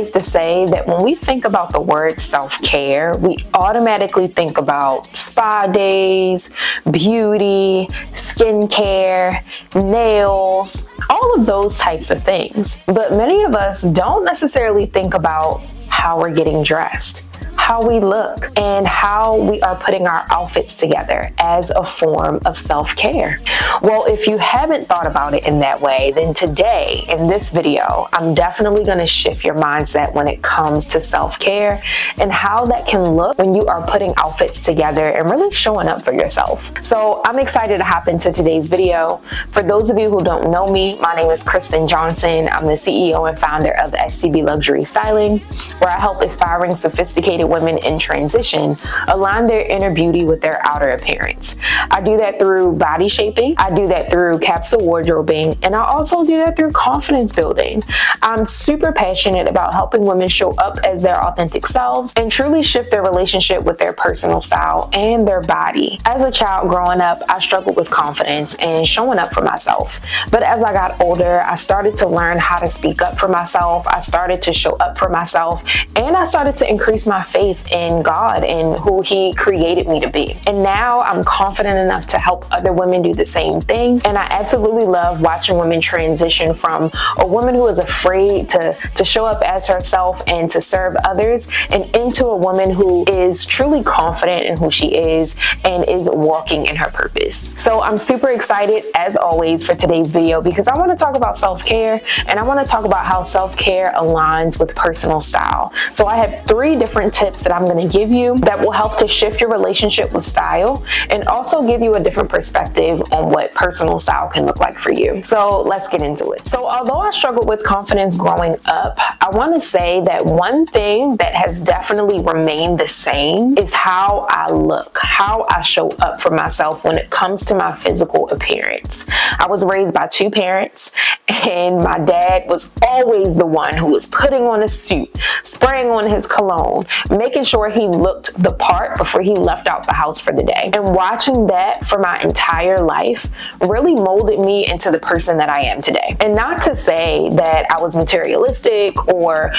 safe to say that when we think about the word self-care, we automatically think about spa days, beauty, skincare, nails, all of those types of things. But many of us don't necessarily think about how we're getting dressed, how we look, and how we are putting our outfits together as a form of self-care. Well, if you haven't thought about it in that way, then today in this video, I'm definitely going to shift your mindset when it comes to self-care and how that can look when you are putting outfits together and really showing up for yourself. So I'm excited to hop into today's video. For those of you who don't know me, my name is Kristen Johnson. I'm the CEO and founder of SCB Luxury Styling, where I help aspiring, sophisticated women in transition align their inner beauty with their outer appearance. I do that through body shaping, I do that through capsule wardrobing, and I also do that through confidence building. I'm super passionate about helping women show up as their authentic selves and truly shift their relationship with their personal style and their body. As a child growing up, I struggled with confidence and showing up for myself. But as I got older, I started to learn how to speak up for myself. I started to show up for myself, and I started to increase my faith in God and who He created me to be. And now I'm confident enough to help other women do the same thing. And I absolutely love watching women transition from a woman who is afraid to show up as herself and to serve others, and into a woman who is truly confident in who she is and is walking in her purpose. So I'm super excited as always for today's video because I want to talk about self-care, and I want to talk about how self-care aligns with personal style. So I have 3 different tips that I'm going to give you that will help to shift your relationship with style and also give you a different perspective on what personal style can look like for you. So let's get into it. So although I struggled with confidence growing up, I want to say that one thing that has definitely remained the same is how I look, how I show up for myself when it comes to my physical appearance. I was raised by 2 parents, and my dad was always the one who was putting on a suit, spraying on his cologne, making sure he looked the part before he left out the house for the day. And watching that for my entire life really molded me into the person that I am today. And not to say that I was materialistic or,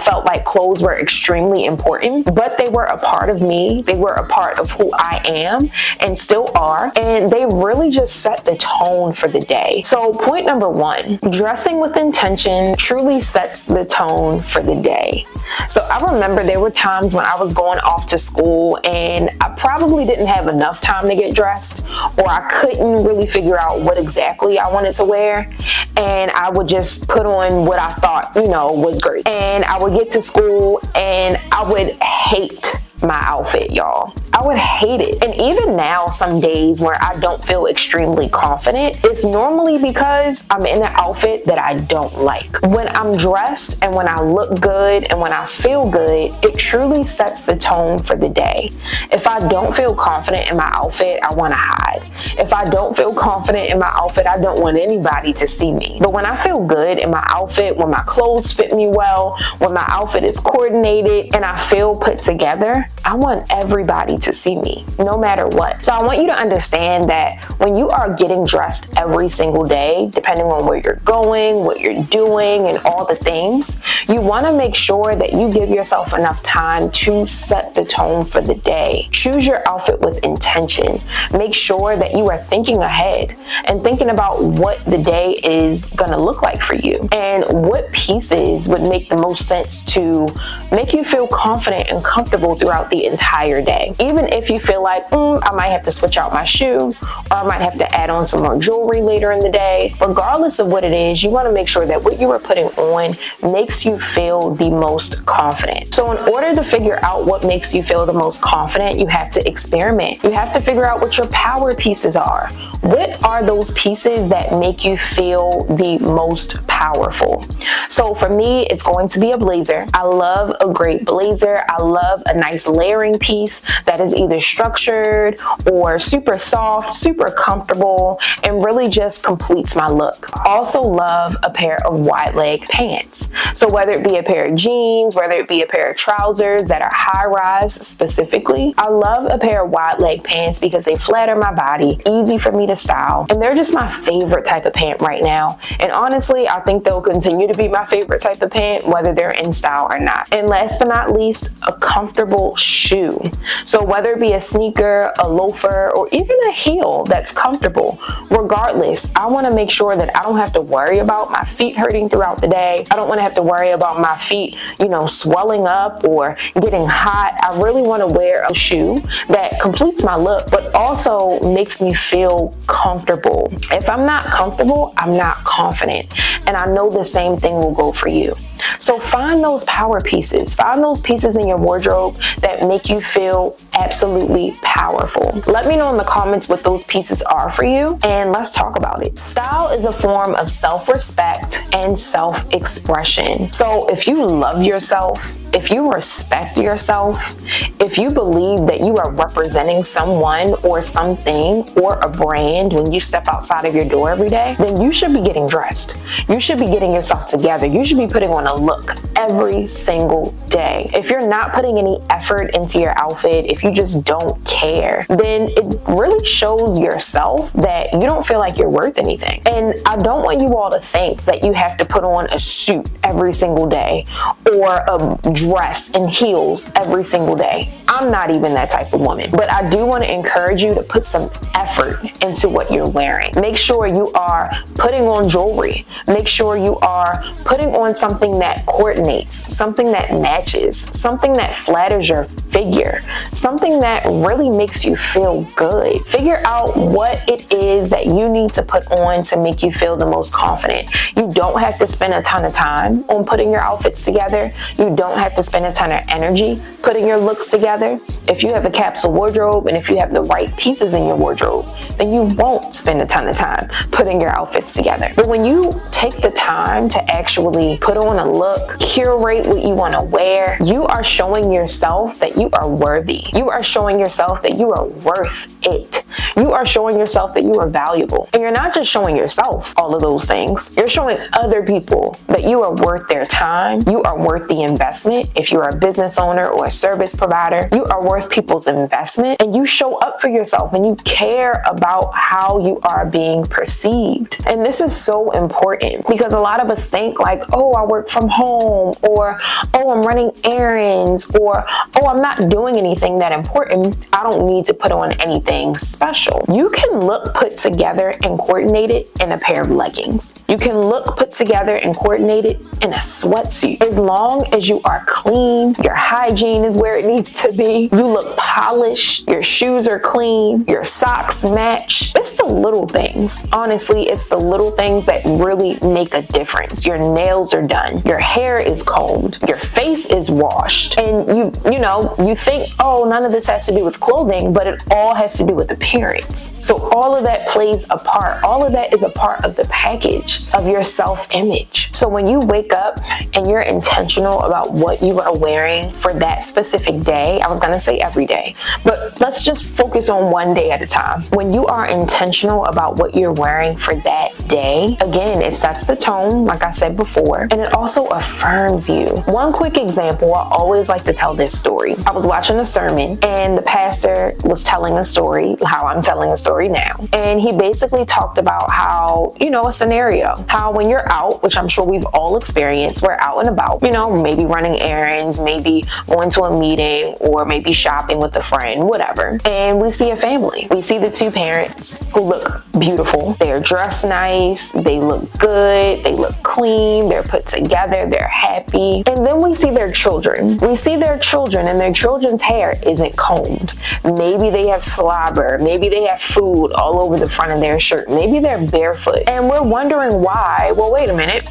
felt like clothes were extremely important, but they were a part of me. They were a part of who I am and still are. And they really just set the tone for the day. So point number 1, dressing with intention truly sets the tone for the day. So I remember there were times when I was going off to school and I probably didn't have enough time to get dressed, or I couldn't really figure out what exactly I wanted to wear, and I would just put on what I thought, was great. And I would get to school and I would hate my outfit, y'all. I would hate it. And even now, some days where I don't feel extremely confident, it's normally because I'm in an outfit that I don't like. When I'm dressed and when I look good and when I feel good, it truly sets the tone for the day. If I don't feel confident in my outfit, I want to hide. If I don't feel confident in my outfit, I don't want anybody to see me. But when I feel good in my outfit, when my clothes fit me well, when my outfit is coordinated and I feel put together, I want everybody to see me, no matter what. So I want you to understand that when you are getting dressed every single day, depending on where you're going, what you're doing, and all the things, you want to make sure that you give yourself enough time to set the tone for the day. Choose your outfit with intention. Make sure that you are thinking ahead and thinking about what the day is going to look like for you and what pieces would make the most sense to make you feel confident and comfortable throughout the entire day. Even if you feel like, I might have to switch out my shoe, or I might have to add on some more jewelry later in the day. Regardless of what it is, you want to make sure that what you are putting on makes you feel the most confident. So in order to figure out what makes you feel the most confident, you have to experiment. You have to figure out what your power pieces are. What are those pieces that make you feel the most powerful? So for me, it's going to be a blazer. I love a great blazer. I love a nice this layering piece that is either structured or super soft, super comfortable, and really just completes my look. Also love a pair of wide leg pants. So whether it be a pair of jeans, whether it be a pair of trousers that are high rise specifically, I love a pair of wide leg pants because they flatter my body, easy for me to style, and they're just my favorite type of pant right now. And honestly, I think they'll continue to be my favorite type of pant, whether they're in style or not. And last but not least, a comfortable shoe. So whether it be a sneaker, a loafer, or even a heel that's comfortable, regardless, I want to make sure that I don't have to worry about my feet hurting throughout the day. I don't want to have to worry about my feet, swelling up or getting hot. I really want to wear a shoe that completes my look, but also makes me feel comfortable. If I'm not comfortable, I'm not confident. And I know the same thing will go for you. So find those power pieces. Find those pieces in your wardrobe that make you feel absolutely powerful. Let me know in the comments what those pieces are for you, and let's talk about it. Style is a form of self-respect and self-expression. So if you love yourself, if you respect yourself, if you believe that you are representing someone or something or a brand when you step outside of your door every day, then you should be getting dressed. You should be getting yourself together. You should be putting on a look every single day. If you're not putting any effort into your outfit, if you just don't care, then it really shows yourself that you don't feel like you're worth anything. And I don't want you all to think that you have to put on a suit every single day or a dress and heels every single day. I'm not even that type of woman, but I do want to encourage you to put some effort into what you're wearing. Make sure you are putting on jewelry. Make sure you are putting on something that coordinates, something that matches, something that flatters your figure, something that really makes you feel good. Figure out what it is that you need to put on to make you feel the most confident. You don't have to spend a ton of time on putting your outfits together. You don't have to spend a ton of energy putting your looks together. If you have a capsule wardrobe and if you have the right pieces in your wardrobe, then you won't spend a ton of time putting your outfits together. But when you take the time to actually put on a look, curate what you want to wear, you are showing yourself that you are worthy. You are showing yourself that you are worth it. You are showing yourself that you are valuable. And you're not just showing yourself all of those things. You're showing other people that you are worth their time. You are worth the investment. If you're a business owner or a service provider, you are worth people's investment, and you show up for yourself and you care about how you are being perceived. And this is so important because a lot of us think like, oh, I work from home, or oh, I'm running errands, or oh, I'm not doing anything that important. I don't need to put on anything special. You can look put together and coordinated in a pair of leggings. You can look put together and coordinated in a sweatsuit. As long as you are clean, your hygiene is where it needs to be, you look polished, your shoes are clean, your socks match. It's the little things. Honestly, it's the little things that really make a difference. Your nails are done, your hair is combed, your face is washed, and you think, oh, none of this has to do with clothing, but it all has to do with appearance. So all of that plays a part. All of that is a part of the package of your self-image. So when you wake up and you're intentional about what you are wearing for that specific day, I was going to say every day, but let's just focus on one day at a time. When you are intentional about what you're wearing for that day, again, it sets the tone, like I said before, and it also affirms you. One quick example, I always like to tell this story. I was watching a sermon and the pastor was telling a story, how I'm telling a story now. And he basically talked about how, a scenario, how when you're out, which I'm sure we've all experienced, we're out and about, maybe running errands, maybe going to a meeting, or maybe shopping with a friend, whatever. And we see a family. We see the two parents who look beautiful. They're dressed nice. They look good. They look clean. They're put together. They're happy. And then we see their children. We see their children, and their children's hair isn't combed. Maybe they have slobber. Maybe they have food all over the front of their shirt. Maybe they're barefoot. And we're wondering why. Well, wait a minute.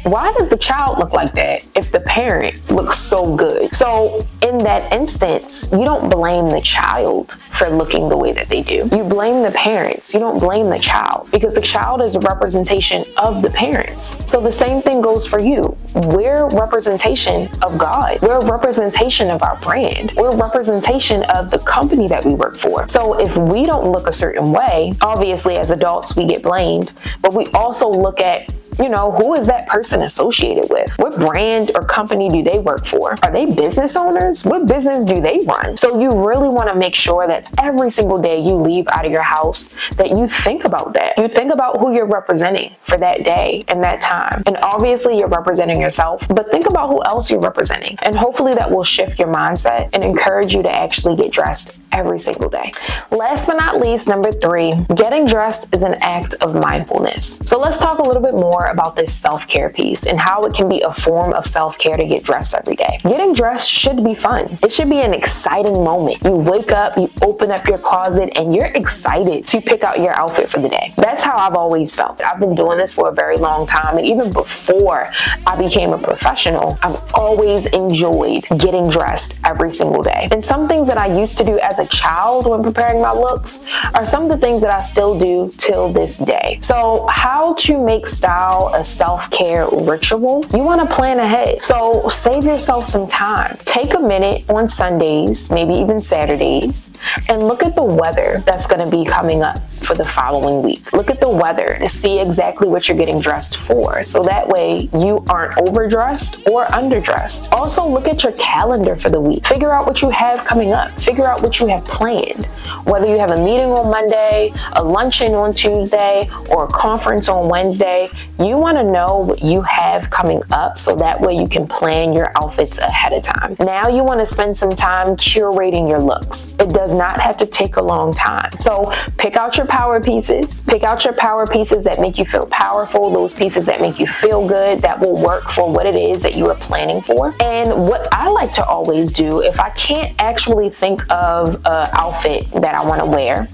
why does the child look like that if the parent looks so good? So in that instance, you don't blame the child for looking the way that they do. You blame the parents. You don't blame the child, because the child is a representation of the parents. So the same thing goes for you. We're a representation of God. We're a representation of our brand. We're a representation of the company that we work for. So if we don't look a certain way, obviously as adults we get blamed, but we also look at, who is that person associated with? What brand or company do they work for? Are they business owners? What business do they run? So you really want to make sure that every single day you leave out of your house, that you think about that. You think about who you're representing for that day and that time. And obviously you're representing yourself, but think about who else you're representing. And hopefully that will shift your mindset and encourage you to actually get dressed every single day. Last but not least, number 3, getting dressed is an act of mindfulness. So let's talk a little bit more about this self-care piece and how it can be a form of self-care to get dressed every day. Getting dressed should be fun. It should be an exciting moment. You wake up, you open up your closet, and you're excited to pick out your outfit for the day. That's how I've always felt. I've been doing this for a very long time, and even before I became a professional, I've always enjoyed getting dressed every single day. And some things that I used to do as a child when preparing my looks are some of the things that I still do till this day. So how to make style a self-care ritual? You want to plan ahead. So save yourself some time. Take a minute on Sundays, maybe even Saturdays, and look at the weather that's going to be coming up for the following week. Look at the weather to see exactly what you're getting dressed for, so that way you aren't overdressed or underdressed. Also, look at your calendar for the week. Figure out what you have coming up. Figure out what you have planned. Whether you have a meeting on Monday, a luncheon on Tuesday, or a conference on Wednesday, you want to know what you have coming up so that way you can plan your outfits ahead of time. Now you want to spend some time curating your looks. It does not have to take a long time. So pick out your power pieces. Pick out your power pieces that make you feel powerful, those pieces that make you feel good, that will work for what it is that you are planning for. And what I like to always do, if I can't actually think of an outfit that I want to wear,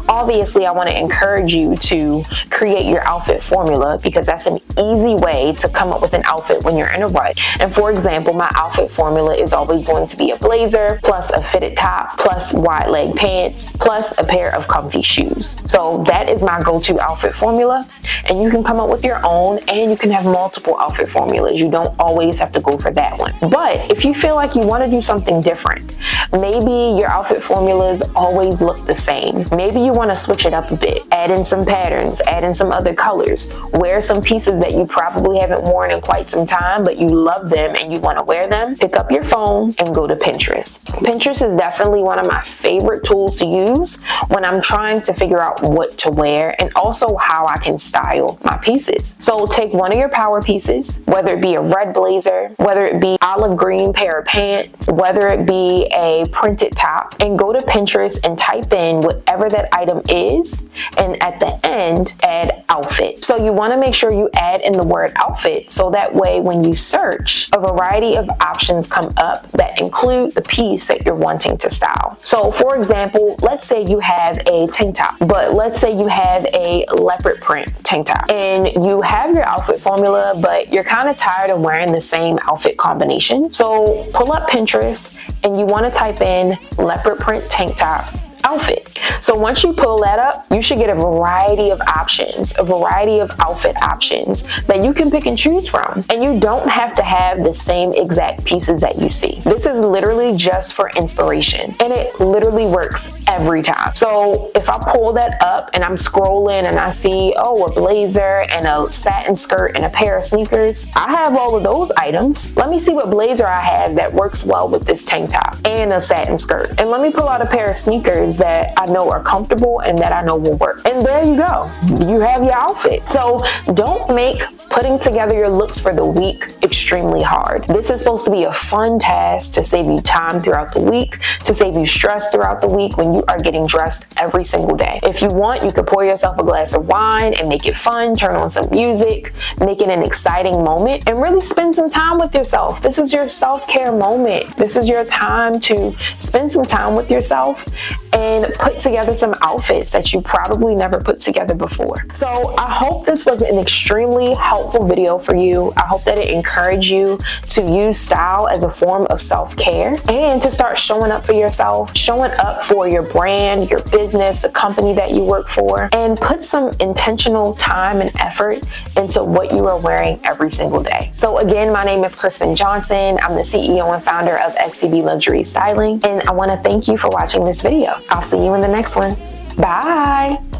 obviously I want to encourage you to create your outfit formula, because that's an easy way to come up with an outfit when you're in a rut. And for example, my outfit formula is always going to be a blazer plus a fitted top plus wide leg pants plus a pair of comfy shoes. So that is my go-to outfit formula, and you can come up with your own, and you can have multiple outfit formulas. You don't always have to go for that one. But if you feel like you want to do something different, maybe your outfit formulas always look the same. Maybe you want to switch it up a bit, add in some patterns, add in some other colors, wear some pieces that you probably haven't worn in quite some time, but you love them and you want to wear them. Pick up your phone and go to Pinterest. Pinterest is definitely one of my favorite tools to use when I'm trying to figure out what to wear and also how I can style my pieces. So take one of your power pieces, whether it be a red blazer, whether it be olive green pair of pants, whether it be a printed top, and go to Pinterest and type in whatever that item is, and at the end add outfit. So you want to make sure you add in the word outfit, so that way when you search, a variety of options come up that include the piece that you're wanting to style. So for example, let's say you have a tank top, but let's say you have a leopard print tank top, and you have your outfit formula, but you're kind of tired of wearing the same outfit combination. So pull up Pinterest and you want to type in leopard print tank top outfit. So once you pull that up, you should get a variety of options, a variety of outfit options that you can pick and choose from. And you don't have to have the same exact pieces that you see. This is literally just for inspiration, and it literally works every time. So if I pull that up and I'm scrolling and I see, a blazer and a satin skirt and a pair of sneakers, I have all of those items. Let me see what blazer I have that works well with this tank top and a satin skirt. And let me pull out a pair of sneakers that I know are comfortable and that I know will work. And there you go. You have your outfit. So don't make putting together your looks for the week extremely hard. This is supposed to be a fun task to save you time throughout the week, to save you stress throughout the week when you are getting dressed every single day. If you want, you could pour yourself a glass of wine and make it fun, turn on some music, make it an exciting moment, and really spend some time with yourself. This is your self-care moment. This is your time to spend some time with yourself and put together some outfits that you probably never put together before. So I hope this was an extremely helpful video for you. I hope that it encouraged you to use style as a form of self-care and to start showing up for yourself, showing up for your brand, your business, the company that you work for, and put some intentional time and effort into what you are wearing every single day. So again, my name is Kristen Johnson. I'm the CEO and founder of SCB Luxury Styling, and I want to thank you for watching this video. I'll see you in the next one. Bye.